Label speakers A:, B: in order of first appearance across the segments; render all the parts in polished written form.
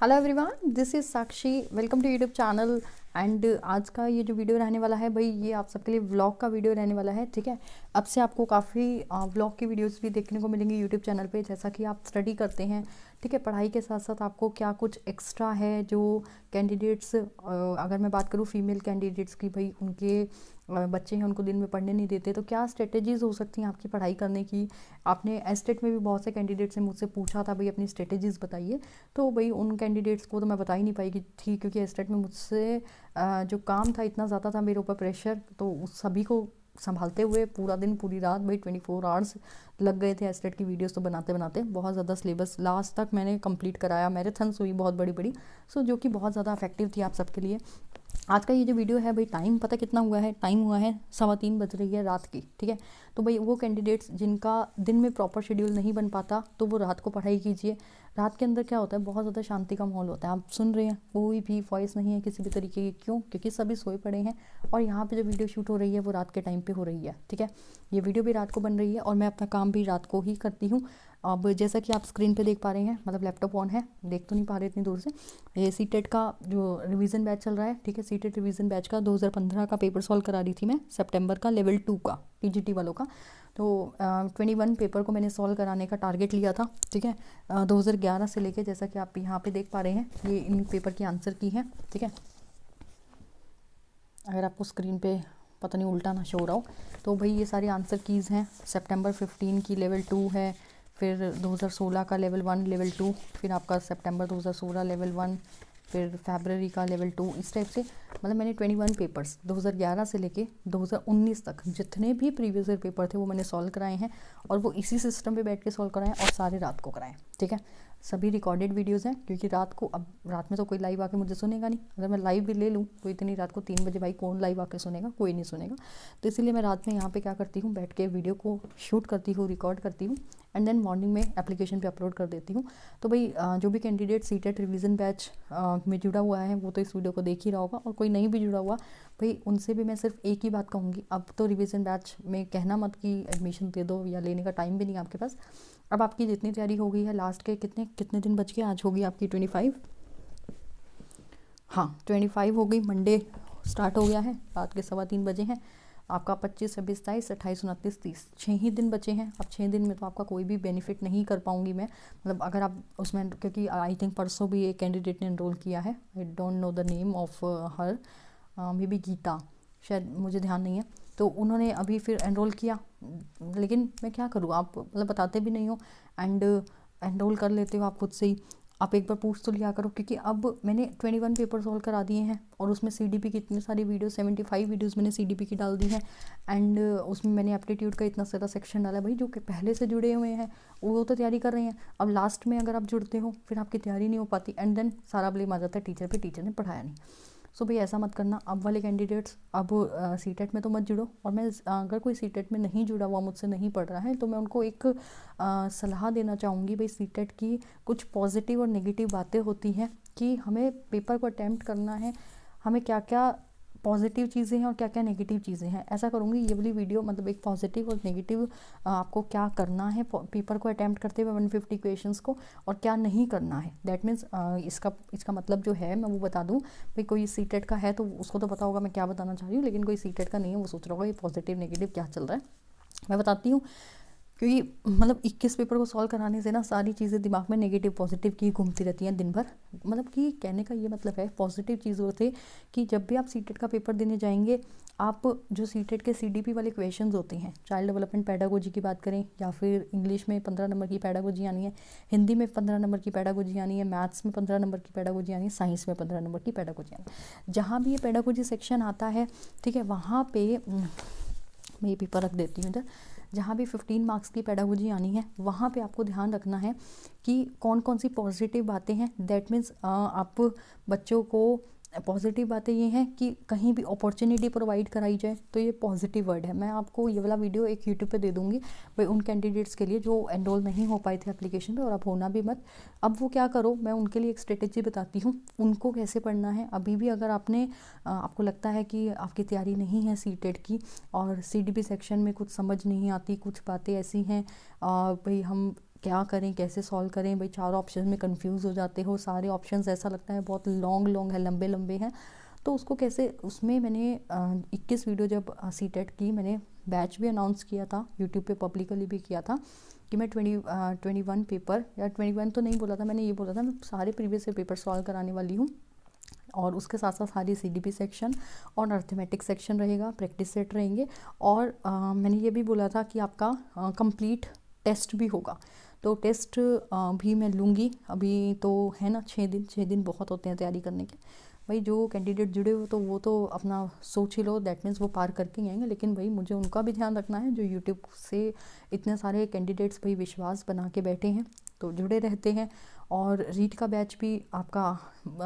A: Hello everyone, this is Sakshi. Welcome to YouTube channel. And आज का ये जो वीडियो रहने वाला है भाई, ये आप सबके लिए व्लॉग का वीडियो रहने वाला है। ठीक है, अब से आपको काफ़ी व्लॉग की वीडियोस भी देखने को मिलेंगी यूट्यूब चैनल पे। जैसा कि आप स्टडी करते हैं, ठीक है, पढ़ाई के साथ साथ आपको क्या कुछ एक्स्ट्रा है जो कैंडिडेट्स, अगर मैं बात करूँ फीमेल कैंडिडेट्स की, भाई उनके बच्चे हैं, उनको दिन में पढ़ने नहीं देते, तो क्या स्ट्रेटेजीज़ हो सकती हैं आपकी पढ़ाई करने की। आपने एस्टेट में भी बहुत से कैंडिडेट्स ने मुझसे पूछा था भाई अपनी स्ट्रेटेजीज़ बताइए, तो भाई उन कैंडिडेट्स को तो मैं बता ही नहीं पाई थी, क्योंकि एस्टेट में मुझसे जो काम था इतना ज़्यादा था मेरे ऊपर प्रेशर, तो उस सभी को संभालते हुए पूरा दिन पूरी रात भाई 24 आवर्स लग गए थे एस्टेट की वीडियोस तो बनाते बनाते। बहुत ज़्यादा सिलेबस लास्ट तक मैंने कंप्लीट कराया, मैराथन्स हुई बहुत बड़ी बड़ी, सो जो कि बहुत ज़्यादा इफेक्टिव थी आप सबके लिए। आज का ये जो वीडियो है भाई, टाइम पता कितना हुआ है? टाइम हुआ है 3:15 बज रही है रात की। ठीक है, तो भाई वो कैंडिडेट्स जिनका दिन में प्रॉपर शेड्यूल नहीं बन पाता, तो वो रात को पढ़ाई कीजिए। रात के अंदर क्या होता है, बहुत ज़्यादा शांति का माहौल होता है। आप सुन रहे हैं, कोई भी वॉइस नहीं है किसी भी तरीके की। क्यों? क्योंकि सभी सोए पड़े हैं और यहाँ पे जो वीडियो शूट हो रही है वो रात के टाइम पे हो रही है। ठीक है, ये वीडियो भी रात को बन रही है और मैं अपना काम भी रात को ही करती हूँ। अब जैसा कि आप स्क्रीन पे देख पा रहे हैं, मतलब लैपटॉप ऑन है, देख तो नहीं पा रहे इतनी दूर से। ये सीटेट का जो रिवीजन बैच चल रहा है, ठीक है, सीटेट रिवीजन बैच का 2015 का पेपर सॉल्व करा रही थी मैं, सितंबर का, लेवल 2 का, टीजीटी वालों का। तो 21 पेपर को मैंने सॉल्व कराने का टारगेट लिया था। ठीक है, 2011 से लेके, जैसा कि आप यहाँ पे देख पा रहे हैं, ये इन पेपर की आंसर की है। ठीक है, अगर आपको स्क्रीन पे पता नहीं उल्टा ना शो हो रहा हो, तो भाई ये सारी आंसर कीज़ हैं। सितंबर 15 की लेवल 2 है, फिर 2016 का लेवल 1 लेवल 2, फिर आपका सितंबर 2016 लेवल 1, फिर फरवरी का लेवल 2, इस टाइप से। मतलब मैंने 21 पेपर्स 2011 से लेके 2019 तक जितने भी प्रीवियस ईयर पेपर थे वो मैंने सॉल्व कराए हैं, और वो इसी सिस्टम पे बैठ के सॉल्व कराए और सारे रात को कराए। ठीक है, सभी रिकॉर्डेड वीडियोस हैं, क्योंकि रात को, अब रात में तो कोई लाइव आके मुझे सुनेगा नहीं। अगर मैं लाइव भी ले लूँ तो इतनी रात को 3 बजे भाई कौन लाइव आके सुनेगा? कोई नहीं सुनेगा। तो इसीलिए मैं रात में यहाँ पे क्या करती हूँ, बैठ के वीडियो को शूट करती हूँ, रिकॉर्ड करती हूँ, एंड देन मॉर्निंग में एप्लीकेशन पे अपलोड कर देती हूँ। तो भाई जो भी कैंडिडेट सीटेट रिवीजन बैच में जुड़ा हुआ है वो तो इस वीडियो को देख ही रहा होगा, और कोई नहीं भी जुड़ा हुआ भाई, उनसे भी मैं सिर्फ एक ही बात कहूँगी, अब तो रिवीजन बैच में कहना मत कि एडमिशन दे दो, या लेने का टाइम भी नहीं आपके पास। अब आपकी जितनी तैयारी हो गई है, लास्ट के कितने कितने दिन बच गए, आज होगी आपकी 25, हाँ 25 हो गई, मंडे स्टार्ट हो गया है, रात के 3:15 बजे हैं। आपका 25, 26, 27, 28, 29, 30, 6 ही दिन बचे हैं। अब 6 दिन में तो आपका कोई भी बेनिफिट नहीं कर पाऊंगी मैं, मतलब अगर आप उसमें, क्योंकि आई थिंक परसों भी एक कैंडिडेट ने एनरोल किया है, I don't know the name of her, maybe Geeta, शायद, मुझे ध्यान नहीं है। तो उन्होंने अभी फिर एनरोल किया, लेकिन मैं क्या करूँ, आप मतलब बताते भी नहीं हो, एंड एनरोल कर लेते हो आप खुद से ही। आप एक बार पूछ तो लिया करो, क्योंकि अब मैंने 21 पेपर सॉल्व करा दिए हैं, और उसमें सीडीपी की इतनी सारी वीडियो, 75 वीडियोस मैंने सीडीपी की डाल दी हैं, एंड उसमें मैंने एप्टीट्यूड का इतना सारा सेक्शन डाला भाई, जो कि पहले से जुड़े हुए हैं वो तो तैयारी कर रहे हैं। अब लास्ट में अगर आप जुड़ते हो फिर आपकी तैयारी नहीं हो पाती, एंड देन सारा ब्लेम आ जाता है टीचर पे, टीचर ने पढ़ाया नहीं। सो भाई ऐसा मत करना। अब वाले कैंडिडेट्स, अब सीटेट में तो मत जुड़ो, और मैं अगर कोई सीटेट में नहीं जुड़ा हुआ, मुझसे नहीं पढ़ रहा है, तो मैं उनको एक सलाह देना चाहूँगी भाई, सीटेट की कुछ पॉजिटिव और नेगेटिव बातें होती हैं कि हमें पेपर को अटैम्प्ट करना है, हमें क्या क्या पॉजिटिव चीज़ें हैं और क्या क्या नेगेटिव चीज़ें हैं। ऐसा करूँगी ये वाली वीडियो, मतलब एक पॉजिटिव और नेगेटिव आपको क्या करना है पेपर को अटैम्प्ट करते हुए 150 क्वेश्चंस को, और क्या नहीं करना है। दैट मीन्स इसका मतलब जो है मैं वो बता दूँ भाई, कोई सीटेट का है तो उसको तो पता होगा मैं क्या बताना चाह रही हूँ, लेकिन कोई सीटेट का नहीं है वो सोच रहा होगा ये पॉजिटिव नेगेटिव क्या चल रहा है। मैं बताती हूँ, क्योंकि मतलब 21 पेपर को सॉल्व कराने से ना सारी चीज़ें दिमाग में नेगेटिव पॉजिटिव की घूमती रहती हैं दिन भर। मतलब कि कहने का ये मतलब है, पॉजिटिव चीज़ वो थे कि जब भी आप सीटेट का पेपर देने जाएंगे, आप जो सीटेट के सीडीपी वाले क्वेश्चंस होते हैं, चाइल्ड डेवलपमेंट पैडागोजी की बात करें, या फिर इंग्लिश में 15 नंबर की पैडागोजी आनी है, हिंदी में 15 नंबर की पैडागोजी आनी है, मैथ्स में 15 नंबर की पैडागोजी आनी है, साइंस में 15 नंबर की पैडागोजी आनी है। जहाँ भी ये पैडागोजी सेक्शन आता है, ठीक है, वहाँ पे मैं ये पेपर रख देती हूँ इधर, जहाँ भी 15 मार्क्स की पैडागोजी आनी है, वहाँ पे आपको ध्यान रखना है कि कौन कौन सी पॉजिटिव बातें हैं। दैट मीन्स आप बच्चों को, पॉजिटिव बातें ये हैं कि कहीं भी अपॉर्चुनिटी प्रोवाइड कराई जाए, तो ये पॉजिटिव वर्ड है। मैं आपको ये वाला वीडियो एक यूट्यूब पे दे दूँगी भाई, उन कैंडिडेट्स के लिए जो एनरोल नहीं हो पाए थे एप्लीकेशन पे, और आप होना भी मत। अब वो क्या करो, मैं उनके लिए एक स्ट्रेटेजी बताती हूँ उनको कैसे पढ़ना है। अभी भी अगर आपको लगता है कि आपकी तैयारी नहीं है सीटेट की, और सीडीपी सेक्शन में कुछ समझ नहीं आती, कुछ बातें ऐसी हैं भाई, हम क्या करें, कैसे सॉल्व करें, भाई 4 ऑप्शन में कंफ्यूज हो जाते हो, सारे ऑप्शंस ऐसा लगता है बहुत लॉन्ग है, लंबे लंबे हैं, तो उसको कैसे, उसमें मैंने 21 वीडियो जब सीटेट की, मैंने बैच भी अनाउंस किया था, यूट्यूब पे पब्लिकली भी किया था कि मैं 21 पेपर, या 21 तो नहीं बोला था मैंने, ये बोला था मैं सारे प्रीवियस पेपर सॉल्व कराने वाली हूँ, और उसके साथ साथ सारी CDP सेक्शन और अर्थमेटिक सेक्शन रहेगा, प्रैक्टिस सेट रहेंगे, और मैंने ये भी बोला था कि आपका कंप्लीट टेस्ट भी होगा, तो टेस्ट भी मैं लूँगी। अभी तो है ना 6 दिन बहुत होते हैं तैयारी करने के, भाई जो कैंडिडेट जुड़े हो तो वो तो अपना सोच ही लो, दैट मीन्स वो पार करके ही आएंगे, लेकिन भाई मुझे उनका भी ध्यान रखना है जो यूट्यूब से इतने सारे कैंडिडेट्स भाई विश्वास बना के बैठे हैं, तो जुड़े रहते हैं। और रीट का बैच भी आपका,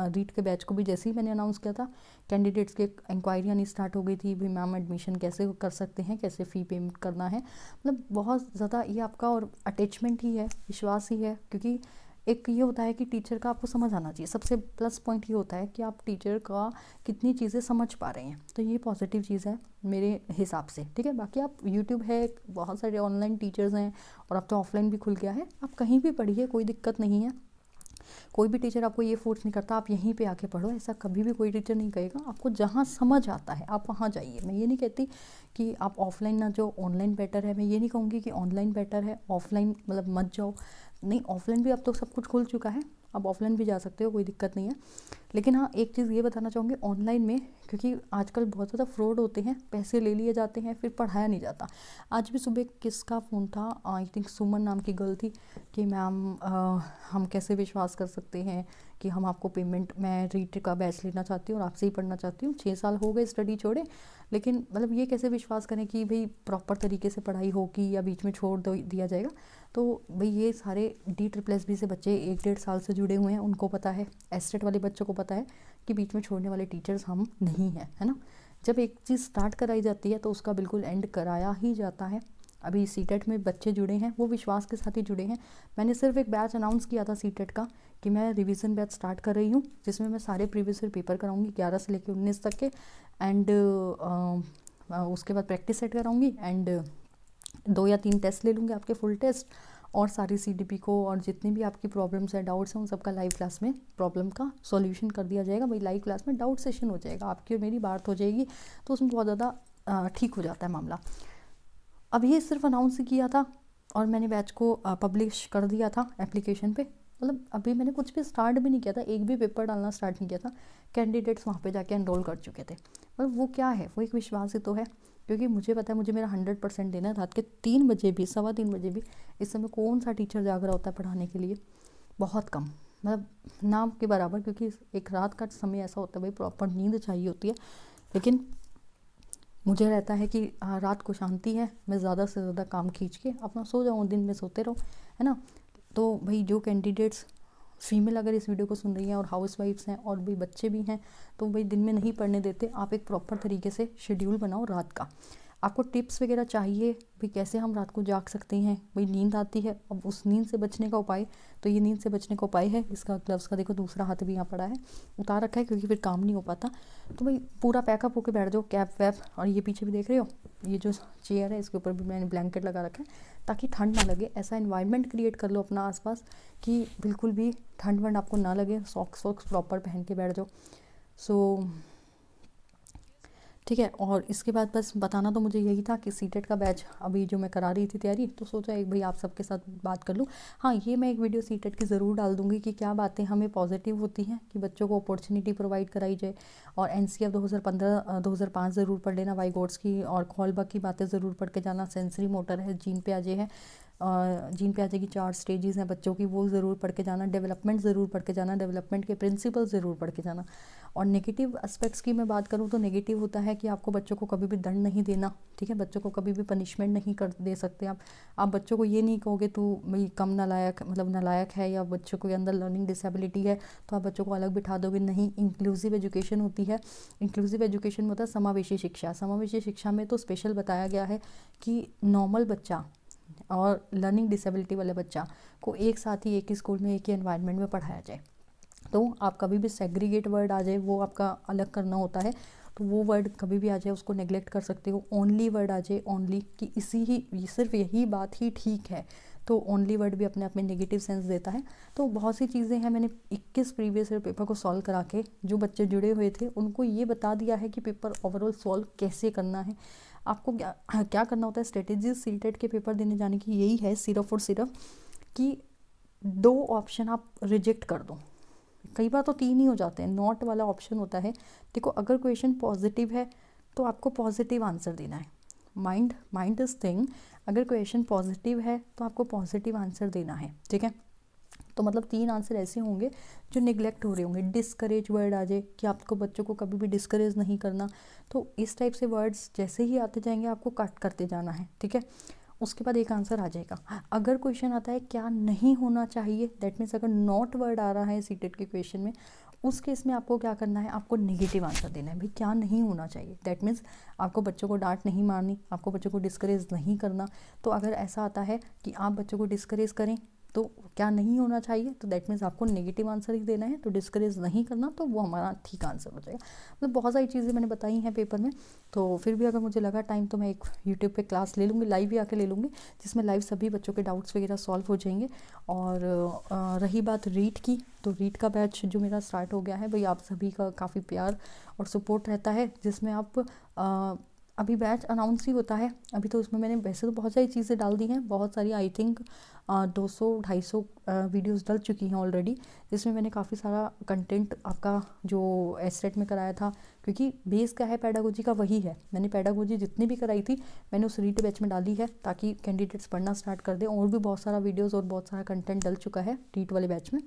A: रीट के बैच को भी जैसे ही मैंने अनाउंस किया था, कैंडिडेट्स की इंक्वायरी आनी स्टार्ट हो गई थी, भाई मैम एडमिशन कैसे कर सकते हैं, कैसे फ़ी पेमेंट करना है, मतलब बहुत ज़्यादा ये आपका और अटैचमेंट ही है, विश्वास ही है, क्योंकि एक ये होता है कि टीचर का आपको समझ आना चाहिए, सबसे प्लस पॉइंट ये होता है कि आप टीचर का कितनी चीज़ें समझ पा रहे हैं, तो ये पॉजिटिव चीज़ है मेरे हिसाब से, ठीक है। बाकी आप यूट्यूब है, बहुत सारे ऑनलाइन टीचर्स हैं, और अब तो ऑफलाइन भी खुल गया है, आप कहीं भी पढ़िए, कोई दिक्कत नहीं है, कोई भी टीचर आपको ये फोर्स नहीं करता आप यहीं पे आके पढ़ो, ऐसा कभी भी कोई टीचर नहीं कहेगा। आपको जहाँ समझ आता है आप वहाँ जाइए, मैं ये नहीं कहती कि आप ऑफलाइन ना जो ऑनलाइन बेटर है, मैं ये नहीं कहूँगी कि ऑनलाइन बेटर है ऑफलाइन मतलब मत जाओ, नहीं, ऑफलाइन भी अब तो सब कुछ खुल चुका है, आप ऑफलाइन भी जा सकते हो, कोई दिक्कत नहीं है। लेकिन हाँ, एक चीज़ ये बताना चाहूँगी ऑनलाइन में, क्योंकि आजकल बहुत ज़्यादा फ्रॉड होते हैं, पैसे ले लिए जाते हैं, फिर पढ़ाया नहीं जाता। आज भी सुबह किसका फ़ोन था, आई थिंक सुमन नाम की गर्ल थी, कि मैम हम कैसे विश्वास कर सकते हैं कि हम आपको पेमेंट, मैं रीट का बैच लेना चाहती हूँ और आपसे ही पढ़ना चाहती हूँ, 6 साल हो गए स्टडी छोड़े, लेकिन मतलब ये कैसे विश्वास करें कि भाई प्रॉपर तरीके से पढ़ाई होगी या बीच में छोड़ दिया जाएगा। तो भाई ये सारे DSSB से बच्चे 1-1.5 साल से जुड़े हुए हैं, उनको पता है, एस्टेट वाले बच्चों को पता है कि बीच में छोड़ने वाले टीचर्स हम नहीं हैं, है ना। जब एक चीज़ स्टार्ट कराई जाती है तो उसका बिल्कुल एंड कराया ही जाता है। अभी सीटेट में बच्चे जुड़े हैं, वो विश्वास के साथ ही जुड़े हैं। मैंने सिर्फ एक बैच अनाउंस किया था सीटेट का कि मैं रिवीजन बैच स्टार्ट कर रही हूँ, जिसमें मैं सारे प्रीवियस ईयर पेपर कराऊंगी 11 से लेकर 19 तक के, एंड उसके बाद प्रैक्टिस सेट कराऊंगी, एंड 2 या 3 टेस्ट ले लूँगी आपके फुल टेस्ट, और सारी CDP को और जितनी भी आपकी प्रॉब्लम्स है, डाउट्स हैं, उन सबका लाइव क्लास में प्रॉब्लम का सॉल्यूशन कर दिया जाएगा। भाई लाइव क्लास में डाउट सेशन हो जाएगा, आपकी और मेरी बात हो जाएगी, तो उसमें बहुत ज़्यादा ठीक हो जाता है मामला। अब ये सिर्फ अनाउंस ही किया था और मैंने बैच को पब्लिश कर दिया था एप्लीकेशन पे, मतलब अभी मैंने कुछ भी स्टार्ट भी नहीं किया था, एक भी पेपर डालना स्टार्ट नहीं किया था, कैंडिडेट्स वहाँ पे जाके एनरोल कर चुके थे। मतलब वो क्या है, वो एक विश्वास ही तो है, क्योंकि मुझे पता है मुझे मेरा 100% देना है। रात के 3 बजे भी, 3:15 बजे भी, इस समय कौन सा टीचर जाग रहा होता है पढ़ाने के लिए, बहुत कम, मतलब नाम के बराबर, क्योंकि एक रात का समय ऐसा होता है भाई प्रॉपर नींद चाहिए होती है। लेकिन मुझे रहता है कि रात को शांति है, मैं ज़्यादा से ज़्यादा काम खींच के अपना सो जाऊँ, दिन में सोते रहो, है ना। तो भाई जो कैंडिडेट्स फीमेल अगर इस वीडियो को सुन रही हैं और हाउस वाइफ्स हैं और भी बच्चे भी हैं, तो भाई दिन में नहीं पढ़ने देते, आप एक प्रॉपर तरीके से शेड्यूल बनाओ रात का। आपको टिप्स वगैरह चाहिए भाई कैसे हम रात को जाग सकते हैं, भाई नींद आती है, अब उस नींद से बचने का उपाय, तो ये नींद से बचने का उपाय है, इसका ग्लव्स का देखो दूसरा हाथ भी यहाँ पड़ा है, उतार रखा है क्योंकि फिर काम नहीं हो पाता। तो भाई पूरा पैकअप होकर बैठ जाओ, कैप वैप, और ये पीछे भी देख रहे हो, ये जो चेयर है इसके ऊपर भी मैंने ब्लैंकेट लगा रखा है ताकि ठंड ना लगे। ऐसा इन्वायरमेंट क्रिएट कर लो अपना आसपास कि बिल्कुल भी ठंड वंड आपको ना लगे, सॉक्स प्रॉपर पहन के बैठ जाओ। सो ठीक है। और इसके बाद बस बताना तो मुझे यही था कि सीटेट का बैच अभी जो मैं करा रही थी तैयारी, तो सोचा एक भाई आप सबके साथ बात कर लूँ। हाँ, ये मैं एक वीडियो सीटेट की ज़रूर डाल दूँगी कि क्या बातें हमें पॉजिटिव होती हैं कि बच्चों को अपॉर्चुनिटी प्रोवाइड कराई जाए। और NCF 2015-2005 ज़रूर पढ़ लेना, वाइगोट्स की और कॉलबर्ग की बातें ज़रूर पढ़ के जाना। सेंसरी मोटर है, जीन पियाजे है, जीन पियाजे की 4 स्टेजेस हैं बच्चों की, वो ज़रूर पढ़ के जाना। डेवलपमेंट ज़रूर पढ़ के जाना, डेवलपमेंट के प्रिंसिपल ज़रूर पढ़ के जाना। और नेगेटिव एस्पेक्ट्स की मैं बात करूँ तो नेगेटिव होता है कि आपको बच्चों को कभी भी दंड नहीं देना, ठीक है, बच्चों को कभी भी पनिशमेंट नहीं कर दे सकते आप बच्चों को ये नहीं कहोगे तू भाई कम नालायक, मतलब नालायक है, या बच्चों के अंदर लर्निंग डिसेबिलिटी है तो आप बच्चों को अलग बिठा दोगे, नहीं। इंक्लूसिव एजुकेशन होती है, इंक्लूसिव एजुकेशन में होता है समावेशी शिक्षा। समावेशी शिक्षा में तो स्पेशल बताया गया है कि नॉर्मल बच्चा और लर्निंग डिसेबिलिटी वाले बच्चा को एक साथ ही एक ही स्कूल में, एक ही एनवायरनमेंट में पढ़ाया जाए। तो आप कभी भी सेग्रीगेट वर्ड आ जाए वो आपका अलग करना होता है, तो वो वर्ड कभी भी आ जाए उसको नेग्लेक्ट कर सकते हो। ओनली वर्ड आ जाए, ओनली, कि सिर्फ यही बात ही ठीक है, तो ओनली वर्ड भी अपने आप में नेगेटिव सेंस देता है। तो बहुत सी चीज़ें हैं, मैंने 21 प्रीवियस ईयर पेपर को सॉल्व करा के जो बच्चे जुड़े हुए थे उनको ये बता दिया है कि पेपर ओवरऑल सॉल्व कैसे करना है। आपको क्या करना होता है, स्ट्रेटेजी सीटेट के पेपर देने जाने की यही है सिर्फ और सिर्फ कि 2 ऑप्शन आप रिजेक्ट कर दो, कई बार तो 3 ही हो जाते हैं। नॉट वाला ऑप्शन होता है, देखो अगर क्वेश्चन पॉजिटिव है तो आपको पॉजिटिव आंसर देना है। माइंड दिस थिंग, अगर क्वेश्चन पॉजिटिव है तो आपको पॉजिटिव आंसर देना है, ठीक है। तो मतलब 3 आंसर ऐसे होंगे जो निगलेक्ट हो रहे होंगे। डिस्करेज वर्ड आ जाए कि आपको बच्चों को कभी भी डिस्करेज नहीं करना, तो इस टाइप से वर्ड्स जैसे ही आते जाएंगे आपको कट करते जाना है, ठीक है। उसके बाद एक आंसर आ जाएगा। अगर क्वेश्चन आता है क्या नहीं होना चाहिए, दैट मीन्स अगर नॉट वर्ड आ रहा है सीटेट के क्वेश्चन में, उस केस में आपको क्या करना है, आपको नेगेटिव आंसर देना है। भाई क्या नहीं होना चाहिए, दैट मीन्स आपको बच्चों को डांट नहीं मारनी, आपको बच्चों को डिस्करेज नहीं करना। तो अगर ऐसा आता है कि आप बच्चों को डिस्करेज करें तो क्या नहीं होना चाहिए, तो दैट मीन्स आपको नेगेटिव आंसर ही देना है। तो डिस्करेज नहीं करना, तो वो हमारा ठीक आंसर हो जाएगा। मतलब बहुत सारी चीज़ें मैंने बताई हैं पेपर में। तो फिर भी अगर मुझे लगा टाइम तो मैं एक यूट्यूब पे क्लास ले लूँगी, लाइव ही आके ले लूँगी, जिसमें लाइव सभी बच्चों के डाउट्स वगैरह सॉल्व हो जाएंगे। और रही बात रीट की, तो रीट का बैच जो मेरा स्टार्ट हो गया है, भाई आप सभी का काफ़ी प्यार और सपोर्ट रहता है, जिसमें आप अभी बैच अनाउंस ही होता है। अभी तो उसमें मैंने वैसे तो बहुत सारी चीज़ें डाल दी हैं, बहुत सारी, आई थिंक 200-250 वीडियोस डल चुकी हैं ऑलरेडी, जिसमें मैंने काफ़ी सारा कंटेंट आपका जो एसटेट में कराया था, क्योंकि बेस क्या है पेडागोजी का वही है। मैंने पेडागोजी जितनी भी कराई थी मैंने उस रीट बैच में डाली है, ताकि कैंडिडेट्स पढ़ना स्टार्ट कर दें। और भी बहुत सारा वीडियोज़ और बहुत सारा कंटेंट डल चुका है रीट वाले बैच में।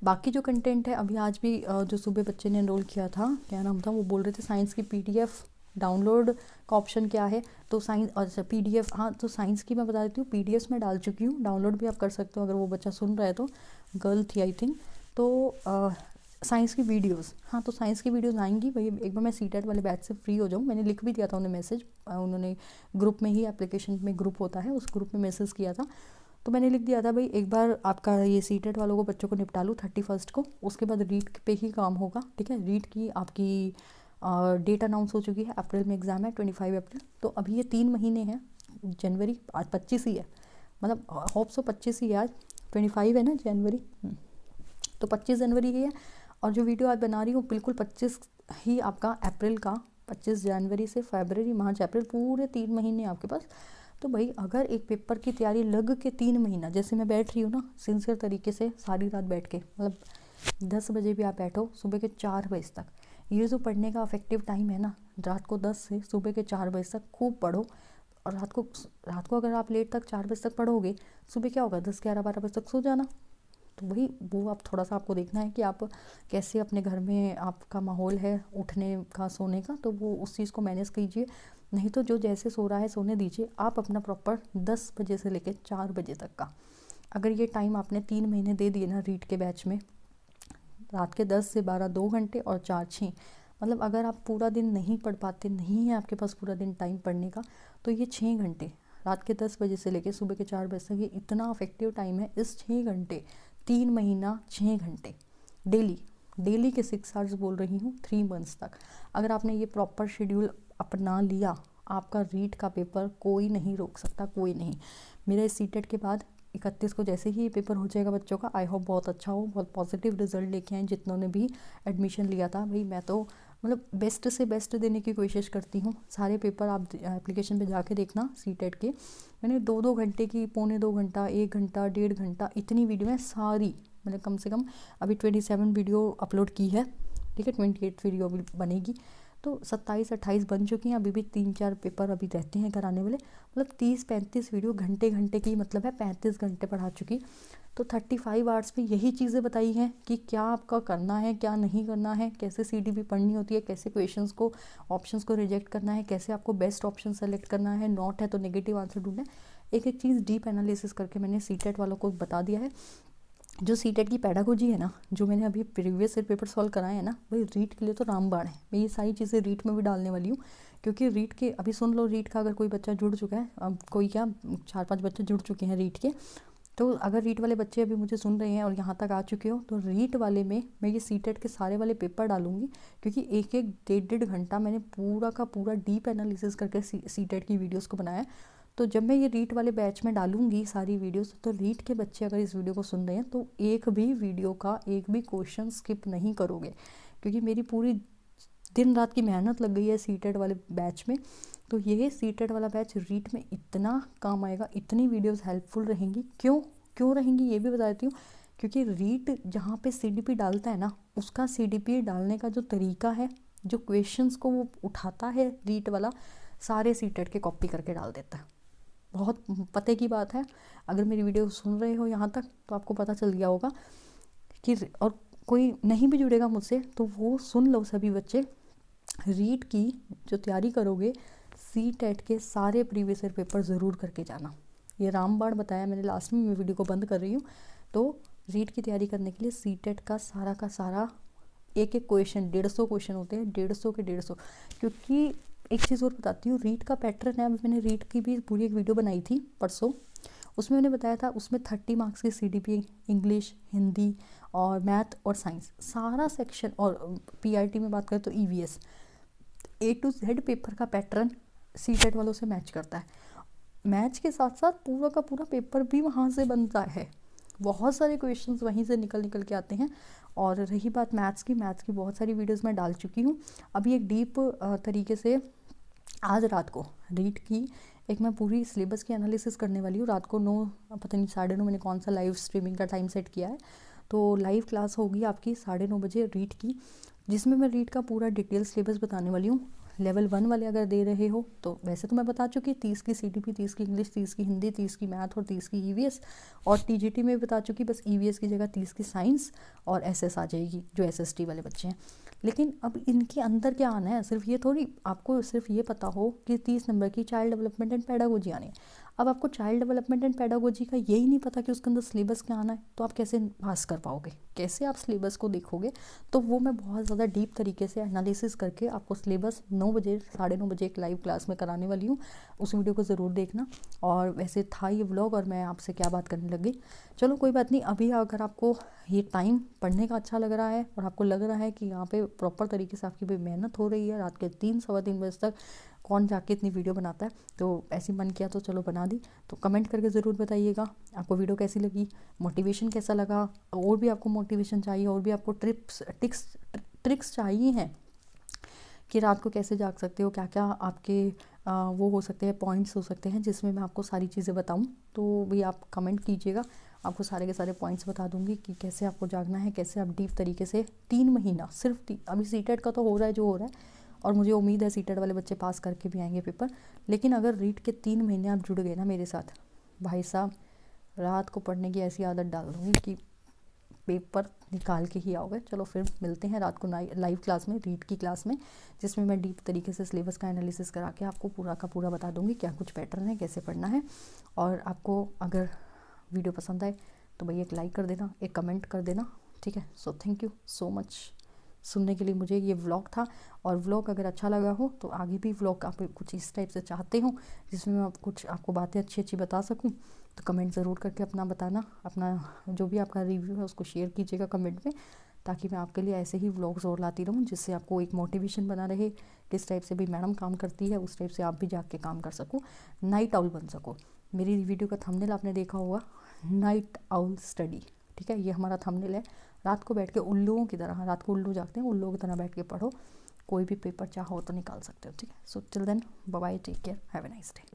A: बाकी जो कंटेंट है, अभी आज भी जो सुबह बच्चे ने एनरोल किया था, क्या नाम था, वो बोल रहे थे साइंस की PDF डाउनलोड का ऑप्शन क्या है, तो साइंस, अच्छा PDF, हाँ तो साइंस की मैं बता देती हूँ, PDF में डाल चुकी हूँ, डाउनलोड भी आप कर सकते हो अगर वो बच्चा सुन रहा है तो, गर्ल थी आई थिंक। तो साइंस की वीडियोस, हाँ तो साइंस की वीडियोस आएंगी। भाई एक बार मैं सीटेट वाले बैच से फ्री हो जाऊँ, मैंने लिख भी दिया था उन्हें मैसेज, उन्होंने ग्रुप में ही, एप्लीकेशन में ग्रुप होता है, उस ग्रुप में मैसेज किया था, तो मैंने लिख दिया था भाई एक बार आपका ये सीटेट वालों को बच्चों को निपटा लूँ 31 को, उसके बाद रीट पे ही काम होगा, ठीक है। रीट की आपकी डेट अनाउंस हो चुकी है, अप्रैल में एग्ज़ाम है 25 अप्रैल। तो अभी ये 3 महीने हैं, जनवरी आज 25 ही है, मतलब होप सो 25 ही है, आज 25 है ना जनवरी, तो 25 जनवरी ही है। और जो वीडियो आज बना रही हूँ बिल्कुल 25 ही आपका अप्रैल का, 25 जनवरी से फरवरी मार्च अप्रैल पूरे 3 महीने आपके पास। तो भाई अगर एक पेपर की तैयारी लग के 3 महीना, जैसे मैं बैठ रही हूँ ना सिंसियर तरीके से सारी रात बैठ के, मतलब 10 बजे भी आप बैठो, सुबह के 4 बजे तक, ये जो पढ़ने का अफेक्टिव टाइम है ना, रात को 10 से सुबह के 4 बजे तक खूब पढ़ो। और रात को अगर आप लेट तक 4 बजे तक पढ़ोगे, सुबह क्या होगा, 10, 11, 12 बजे तक सो जाना। तो वही वो आप थोड़ा सा आपको देखना है कि आप कैसे अपने घर में आपका माहौल है उठने का, सोने का, तो वो उस चीज़ को मैनेज कीजिए। नहीं तो जो जैसे सो रहा है सोने दीजिए। आप अपना प्रॉपर 10 बजे से लेकर 4 बजे तक का, अगर ये टाइम आपने 3 महीने दे दिए ना रीट के बैच में, रात के 10 से 12 2 घंटे और 4 6, मतलब अगर आप पूरा दिन नहीं पढ़ पाते, नहीं है आपके पास पूरा दिन टाइम पढ़ने का, तो ये 6 घंटे रात के 10 बजे से लेकर सुबह के 4 बजे तक, ये इतना अफेक्टिव टाइम है। इस 6 घंटे 3 महीना 6 घंटे डेली के 6 आवर्स बोल रही हूँ, 3 मंथ्स तक अगर आपने ये प्रॉपर शेड्यूल अपना लिया, आपका रीट का पेपर कोई नहीं रोक सकता, कोई नहीं। मेरा इस सीटेट के बाद 31 को जैसे ही ये पेपर हो जाएगा बच्चों का, आई होप बहुत अच्छा हो, बहुत पॉजिटिव रिजल्ट लेके आए जितनों ने भी एडमिशन लिया था। भाई मैं तो मतलब बेस्ट से बेस्ट देने की कोशिश करती हूँ। सारे पेपर आप एप्लीकेशन पे जाके देखना सीटेट के, मैंने 2-2 घंटे की, 1.25 घंटा, 1 घंटा, 1.5 घंटा, इतनी वीडियो है सारी, मतलब कम से कम अभी 27 वीडियो अपलोड की है, ठीक है। 28 वीडियो अभी बनेगी, तो 27-28 बन चुकी हैं। अभी भी 3-4 पेपर अभी रहते हैं कराने वाले, मतलब 30-35 वीडियो घंटे की, मतलब है 35 घंटे पढ़ा चुकी। तो 35 आवर्स में यही चीज़ें बताई हैं कि क्या आपका करना है, क्या नहीं करना है, कैसे CDP पढ़नी होती है, कैसे क्वेश्चंस को, ऑप्शंस को रिजेक्ट करना है, कैसे आपको बेस्ट ऑप्शन सेलेक्ट करना है, नॉट है तो नेगेटिव आंसर ढूंढना है। एक एक चीज़ डीप एनालिसिस करके मैंने सीटेट वालों को बता दिया है। जो सीटेट की पेडागोजी है ना, जो मैंने अभी प्रीवियस ईयर पेपर सॉल्व कराए हैं ना, वही रीट के लिए तो रामबाण है। मैं ये सारी चीज़ें रीट में भी डालने वाली हूँ, क्योंकि रीट के अभी सुन लो, रीट का अगर कोई बच्चा जुड़ चुका है, अब कोई क्या 4-5 बच्चे जुड़ चुके हैं रीट के, तो अगर रीट वाले बच्चे अभी मुझे सुन रहे हैं और यहाँ तक आ चुके हो, तो रीट वाले में मैं ये सीटेट के सारे वाले पेपर डालूंगी, क्योंकि 1-1 1.5 घंटा मैंने पूरा का पूरा डीप एनालिसिस करके सीटेट की वीडियोस को बनाया है। तो जब मैं ये रीट वाले बैच में डालूंगी सारी वीडियोस, तो रीट के बच्चे अगर इस वीडियो को सुन रहे हैं तो एक भी वीडियो का एक भी क्वेश्चन स्किप नहीं करोगे, क्योंकि मेरी पूरी दिन रात की मेहनत लग गई है सीटेड वाले बैच में। तो ये सीटेड वाला बैच रीट में इतना काम आएगा, इतनी वीडियोस हेल्पफुल रहेंगी। क्यों रहेंगी ये भी बता देती हूँ। क्योंकि रीट जहाँ पे सीडीपी डालता है ना, उसका सीडीपी डालने का जो तरीका है, जो क्वेश्चंस को वो उठाता है रीट वाला, सारे सीटेड के कॉपी करके डाल देता है। बहुत पते की बात है। अगर मेरी वीडियो सुन रहे हो यहाँ तक तो आपको पता चल गया होगा कि, और कोई नहीं भी जुड़ेगा मुझसे तो वो सुन लो सभी बच्चे, रीट की जो तैयारी करोगे सीटेट के सारे प्रीवियस ईयर पेपर ज़रूर करके जाना। ये रामबाण बताया मैंने लास्ट में, मैं वीडियो को बंद कर रही हूँ। तो रीट की तैयारी करने के लिए सीटेट का सारा एक क्वेश्चन, 150 क्वेश्चन होते हैं, 150 के 150। क्योंकि एक चीज़ और बताती हूँ, रीट का पैटर्न है। मैंने रीट की भी पूरी एक वीडियो बनाई थी परसों, उसमें मैंने बताया था, उसमें 30 मार्क्स की सीडीपी, इंग्लिश, हिंदी और मैथ और साइंस सारा सेक्शन, और पीआईटी में बात करें तो EVS, A to Z paper का पैटर्न सीटेट वालों से मैच करता है। मैच के साथ साथ पूरा का पूरा पेपर भी वहाँ से बनता है। बहुत सारे क्वेश्चंस वहीं से निकल के आते हैं। और रही बात मैथ्स की बहुत सारी वीडियोस मैं डाल चुकी हूँ। अभी एक डीप तरीके से आज रात को रीट की एक मैं पूरी सिलेबस की एनालिसिस करने वाली हूँ। रात को 9, पता नहीं 9:30 मैंने कौन सा लाइव स्ट्रीमिंग का टाइम सेट किया है। तो लाइव क्लास होगी आपकी 9:30 बजे रीट की, जिसमें मैं रीट का पूरा डिटेल सिलेबस बताने वाली हूँ। लेवल 1 वाले अगर दे रहे हो तो वैसे तो मैं बता चुकी, 30 की सीडीपी, 30 की इंग्लिश, 30 की हिंदी, 30 की मैथ और 30 की ईवीएस, और टीजीटी में भी बता चुकी, बस ईवीएस की जगह 30 की साइंस और एसएस आ जाएगी जो एसएसटी वाले बच्चे हैं। लेकिन अब इनके अंदर क्या आना है, सिर्फ ये थोड़ी आपको सिर्फ ये पता हो कि 30 नंबर की चाइल्ड डेवलपमेंट एंड पैडागोजी आनी है। अब आपको चाइल्ड डेवलपमेंट एंड पैडागोजी का यही नहीं पता कि उसके अंदर सिलेबस क्या आना है, तो आप कैसे पास कर पाओगे, कैसे आप सिलेबस को देखोगे। तो वो मैं बहुत ज़्यादा डीप तरीके से एनालिसिस करके आपको सिलेबस 9 बजे 9:30 बजे एक लाइव क्लास में कराने वाली हूँ। उस वीडियो को ज़रूर देखना। और वैसे था ये व्लॉग और मैं आपसे क्या बात करने लग गई, चलो कोई बात नहीं। अभी अगर आपको ये टाइम पढ़ने का अच्छा लग रहा है और आपको लग रहा है कि यहाँ पे प्रॉपर तरीके से आपकी भी मेहनत हो रही है, रात के 3 सवा 3 बजे तक कौन जाके इतनी वीडियो बनाता है, तो ऐसी मन किया तो चलो बना दी। तो कमेंट करके ज़रूर बताइएगा आपको वीडियो कैसी लगी, मोटिवेशन कैसा लगा, और भी आपको मोटिवेशन चाहिए, और भी आपको ट्रिक्स चाहिए हैं कि रात को कैसे जाग सकते हो, क्या क्या आपके वो हो सकते हैं, पॉइंट्स हो सकते हैं जिसमें मैं आपको सारी चीज़ें बताऊं। तो भी आप कमेंट कीजिएगा, आपको सारे के सारे पॉइंट्स बता दूंगी कि कैसे आपको जागना है, कैसे आप डीप तरीके से 3 महीना सिर्फ अभी सीटेट का तो हो रहा है जो हो रहा है, और मुझे उम्मीद है सीटेट वाले बच्चे पास करके भी आएंगे पेपर। लेकिन अगर रीट के 3 महीने आप जुड़ गए ना मेरे साथ, भाई साहब रात को पढ़ने की ऐसी आदत डाल दूँगी कि पेपर निकाल के ही आओगे। चलो फिर मिलते हैं रात को लाइव क्लास में, रीट की क्लास में, जिसमें मैं डीप तरीके से सिलेबस का एनालिसिस करा के आपको पूरा का पूरा बता दूंगी क्या कुछ पैटर्न है, कैसे पढ़ना है। और आपको अगर वीडियो पसंद आए तो भैया एक लाइक कर देना, एक कमेंट कर देना, ठीक है। So thank you so much सुनने के लिए। मुझे ये व्लॉग था, और व्लॉग अगर अच्छा लगा हो तो आगे भी व्लॉग आप कुछ इस टाइप से चाहते हो जिसमें मैं कुछ आपको बातें अच्छी बता सकूं, तो कमेंट ज़रूर करके अपना बताना। अपना जो भी आपका रिव्यू है उसको शेयर कीजिएगा कमेंट में, ताकि मैं आपके लिए ऐसे ही व्लॉग्स और लाती रहूं, जिससे आपको एक मोटिवेशन बना रहे। किस टाइप से भी मैडम काम करती है उस टाइप से आप भी जाके काम कर सको, नाइट आउल बन सको। मेरी वीडियो का थंबनेल आपने देखा होगा, नाइट आउल स्टडी, ठीक है, ये हमारा थंबनेल है। रात को बैठ के उल्लुओं की तरह, रात को उल्लू जागते हैं, उल्लुओं की तरह बैठ के पढ़ो, कोई भी पेपर चाहो तो निकाल सकते हो, ठीक है। So till then bye bye, take care, have a nice day.